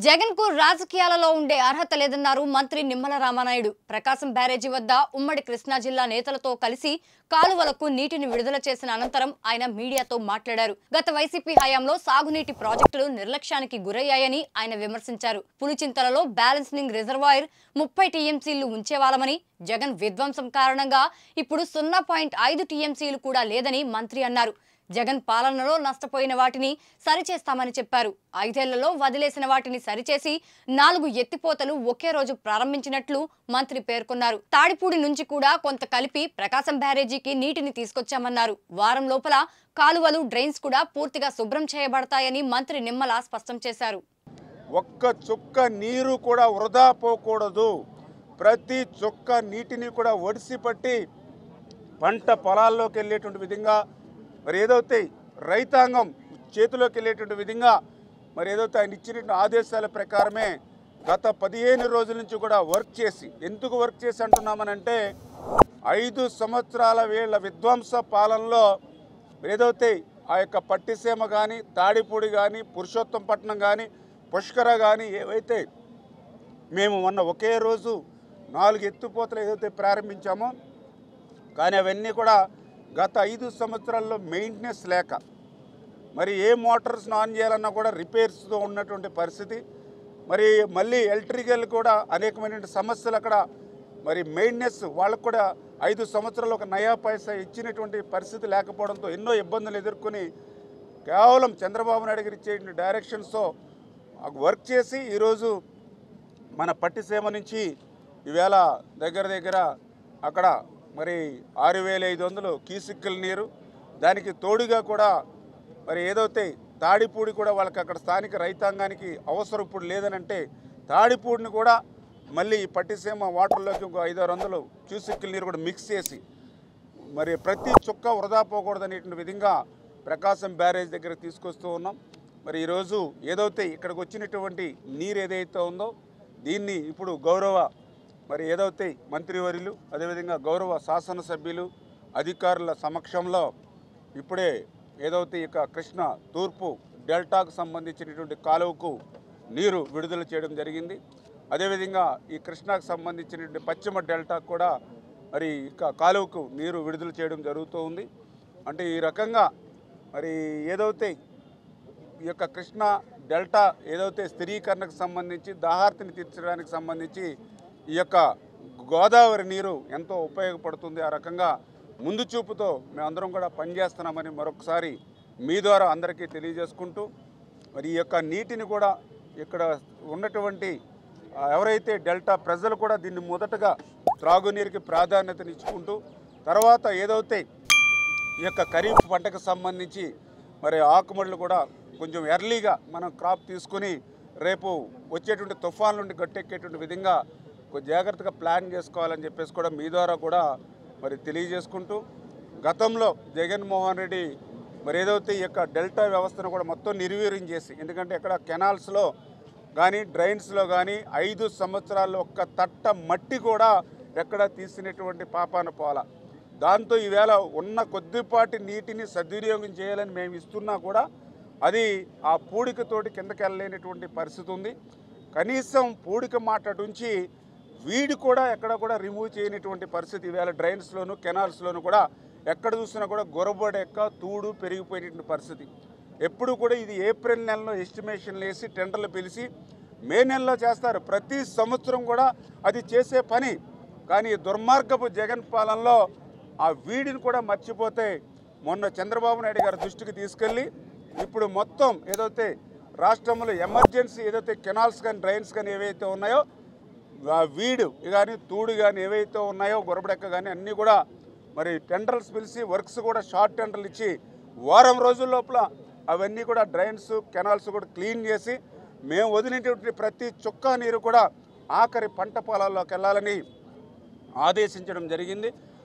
జగన్ కు రాజకీయాలలో ఉండే అర్హత లేదన్నారు మంత్రి నిమ్మల రామానాయుడు. ప్రకాశం బ్యారేజీ వద్ద ఉమ్మడి కృష్ణా జిల్లా నేతలతో కలిసి కాలువలకు నీటిని విడుదల చేసిన అనంతరం ఆయన మీడియాతో మాట్లాడారు. గత వైసీపీ హయాంలో సాగునీటి ప్రాజెక్టులు నిర్లక్ష్యానికి గురయ్యాయని ఆయన విమర్శించారు. పులిచింతలలో బ్యాలెన్సింగ్ రిజర్వాయర్ 30 టీఎంసీలు ఉంచేవాళ్ళమని, జగన్ విధ్వంసం కారణంగా ఇప్పుడు 0.5 టీఎంసీలు కూడా లేదని మంత్రి అన్నారు. జగన్ పాలనలో నష్టపోయిన వాటిని సరిచేస్తామని చెప్పారు. 5 ఏళ్లలో వదిలేసిన వాటిని సరిచేసి 4 ఎత్తిపోతలు ఒకే రోజు ప్రారంభించినట్లు మంత్రి పేర్కొన్నారు. తాడిపూడి నుంచి కూడా కొంత కలిపి ప్రకాశం బ్యారేజీకి నీటిని తీసుకొచ్చామన్నారు. వారం లోపల కాలువలు, డ్రైన్స్ కూడా పూర్తిగా శుభ్రం చేయబడతాయని మంత్రి నిమ్మల స్పష్టం చేశారు. ఒక్క చుక్క నీరు కూడా వృధా పోకూడదు. ప్రతి చుక్క నీటిని కూడా ఒడిసి పట్టి పంట పొలాల్లోకి వెళ్ళేటువంటి విధంగా మరి ఏదైతే రైతాంగం చేతిలోకి వెళ్ళేటువంటి విధంగా మరి ఏదైతే ఆయన ఇచ్చిన ఆదేశాల ప్రకారమే గత 15 రోజుల నుంచి కూడా వర్క్ చేసి, ఎందుకు వర్క్ చేసి అంటున్నామనంటే 5 సంవత్సరాల వీళ్ళ విధ్వంస పాలనలో ఏదైతే ఆ యొక్క పట్టిసీమ కానీ, తాడిపూడి కానీ, పురుషోత్తంపట్నం కానీ, పుష్కర కానీ ఏవైతే మేము మొన్న ఒకే రోజు 4 ఎత్తిపోతలు ఏదైతే ప్రారంభించామో, కానీ అవన్నీ కూడా గత 5 సంవత్సరాల్లో మెయింటెనెన్స్ లేక మరి ఏ మోటార్స్ను ఆన్ చేయాలన్నా కూడా రిపేర్స్తో ఉన్నటువంటి పరిస్థితి. మరి మళ్ళీ ఎలక్ట్రికల్ కూడా అనేకమైన సమస్యలు అక్కడ మరి మెయింటెనెన్స్ వాళ్ళకు కూడా 5 సంవత్సరాలు ఒక నయా పైసా ఇచ్చినటువంటి పరిస్థితి లేకపోవడంతో ఎన్నో ఇబ్బందులు ఎదుర్కొని కేవలం చంద్రబాబు నాయుడు గారు ఇచ్చే డైరెక్షన్స్తో వర్క్ చేసి ఈరోజు మన పట్టిసీమ నుంచి ఈవేళ దగ్గర అక్కడ మరి 6500 క్యూసెక్కుల నీరు, దానికి తోడుగా కూడా మరి ఏదైతే తాడిపూడి కూడా వాళ్ళకి అక్కడ స్థానిక రైతాంగానికి అవసరం ఇప్పుడు లేదనంటే తాడిపూడిని కూడా మళ్ళీ ఈ పట్టిసీమ వాటర్లోకి ఇంకో 500-600 క్యూసెక్కుల నీరు కూడా మిక్స్ చేసి మరి ప్రతి చుక్క వృధా పోకూడదనేటువంటి విధంగా ప్రకాశం బ్యారేజ్ దగ్గర తీసుకొస్తూ ఉన్నాం. మరి ఈరోజు ఏదైతే ఇక్కడికి వచ్చినటువంటి నీరు ఏదైతే ఉందో దీన్ని ఇప్పుడు గౌరవ మరి ఏదైతే మంత్రివర్యులు, అదేవిధంగా గౌరవ శాసనసభ్యులు, అధికారుల సమక్షంలో ఇప్పుడే ఏదైతే ఇక కృష్ణ తూర్పు డెల్టాకు సంబంధించినటువంటి కాలువకు నీరు విడుదల చేయడం జరిగింది. అదేవిధంగా ఈ కృష్ణాకు సంబంధించినటువంటి పశ్చిమ డెల్టాకు కూడా మరి ఇక కాలువకు నీరు విడుదల చేయడం జరుగుతూ ఉంది. అంటే ఈ రకంగా మరి ఏదైతే ఈ యొక్క కృష్ణా డెల్టా ఏదైతే స్థిరీకరణకు సంబంధించి, దాహార్తిని తీర్చడానికి సంబంధించి ఈ యొక్క గోదావరి నీరు ఎంతో ఉపయోగపడుతుంది. ఆ రకంగా ముందు చూపుతో మేమందరం కూడా పనిచేస్తున్నామని మరొకసారి మీ ద్వారా అందరికీ తెలియజేసుకుంటూ, మరి ఈ యొక్క నీటిని కూడా ఇక్కడ ఉన్నటువంటి ఎవరైతే డెల్టా ప్రజలు కూడా దీన్ని మొదటగా త్రాగునీరుకి ప్రాధాన్యతనిచ్చుకుంటూ, తర్వాత ఏదైతే ఈ యొక్క ఖరీఫ్ పంటకు సంబంధించి మరి ఆకుమడులు కూడా కొంచెం ఎర్లీగా మనం క్రాప్ తీసుకుని రేపు వచ్చేటువంటి తుఫాన్ నుండి గట్టెక్కేటువంటి విధంగా జాగ్రత్తగా ప్లాన్ చేసుకోవాలని చెప్పేసి కూడా మీ ద్వారా కూడా మరి తెలియజేసుకుంటూ, గతంలో జగన్మోహన్ రెడ్డి మరి ఏదైతే ఈ యొక్క డెల్టా వ్యవస్థను కూడా మొత్తం నిర్వీర్యం చేసి, ఎందుకంటే ఇక్కడ కెనాల్స్లో కానీ డ్రైన్స్లో కానీ 5 సంవత్సరాల్లో ఒక్క తట్ట మట్టి కూడా ఎక్కడ తీసినటువంటి పాపాన పోల. దాంతో ఈవేళ ఉన్న కొద్దిపాటి నీటిని సద్వినియోగం చేయాలని మేము ఇస్తున్నా కూడా అది ఆ పూడికతోటి కిందకి వెళ్ళలేనటువంటి పరిస్థితి ఉంది. కనీసం పూడిక మాటటుంచి వీడి కూడా ఎక్కడ కూడా రిమూవ్ చేయనటువంటి పరిస్థితి ఈవేళ డ్రైన్స్లోను, కెనాల్స్లోను కూడా ఎక్కడ చూసినా కూడా గొరబడెక్క తూడు పెరిగిపోయినటువంటి పరిస్థితి. ఎప్పుడు కూడా ఇది ఏప్రిల్ నెలలో ఎస్టిమేషన్లు వేసి టెండర్లు పిలిచి మే నెలలో చేస్తారు. ప్రతి సంవత్సరం కూడా అది చేసే పని. కానీ దుర్మార్గపు జగన్ పాలనలో ఆ వీడిని కూడా మర్చిపోతే మొన్న చంద్రబాబు నాయుడు గారి దృష్టికి తీసుకెళ్ళి ఇప్పుడు మొత్తం ఏదైతే రాష్ట్రంలో ఎమర్జెన్సీ ఏదైతే కెనాల్స్ కానీ డ్రైన్స్ కానీ ఏవైతే ఉన్నాయో వీడు కానీ తూడు కానీ ఏవైతే ఉన్నాయో గొరబడెక్క కానీ అన్నీ కూడా మరి టెండర్స్ పిలిచి వర్క్స్ కూడా షార్ట్ టెండర్లు ఇచ్చి వారం రోజుల లోపల అవన్నీ కూడా డ్రైన్స్, కెనాల్స్ కూడా క్లీన్ చేసి మేము వదిలినటువంటి ప్రతి చుక్క నీరు కూడా ఆఖరి పంట పొలాల్లోకి వెళ్ళాలని ఆదేశించడం జరిగింది.